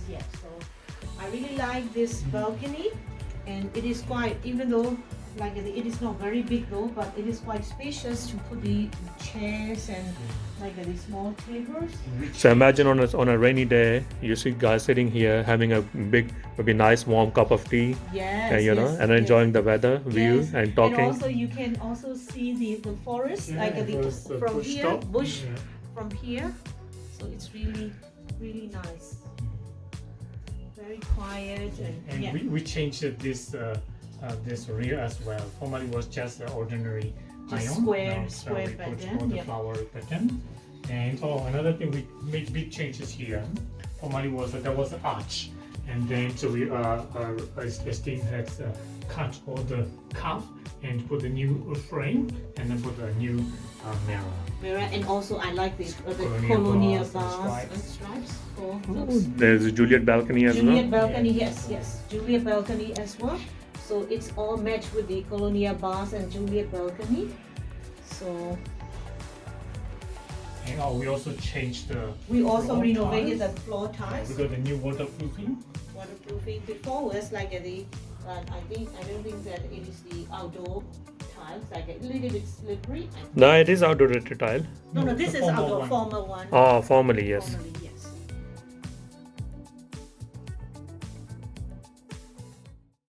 yet. So I really like this balcony, and it is quite, even though like it is not very big though, but it is quite spacious to put the chairs and like the small tables. So imagine on a rainy day, you see guys sitting here having a big, maybe nice warm cup of tea, Yes, and yes, and enjoying the weather view yes. and talking. And also you can also see the forest, like from bush here, top. bush from here. So it's really nice. Very quiet and we changed this rear as well. Formerly was just ordinary just iron. square Now, so square we put pattern. all the flower pattern. And another thing, we made big changes here. Formerly was there was an arch, and then so we Esteem has cut all the cuff and put a new frame, and then put a new mirror. And also I like the Colonial colonial bars and bars and stripes. For Oh, those. there's a Juliet balcony as Juliet well. balcony, yes, Juliet balcony as well. So it's all matched with the colonial bars and Juliet balcony. So And we also changed the. we also floor renovated tiles. the floor tiles. We got the new waterproofing. Waterproofing. Before was like I don't think that it is the outdoor tiles, like a little bit slippery. No, it is outdoor tile. No, No, this the is former outdoor, one. former one. Oh, formally, yes. Formerly,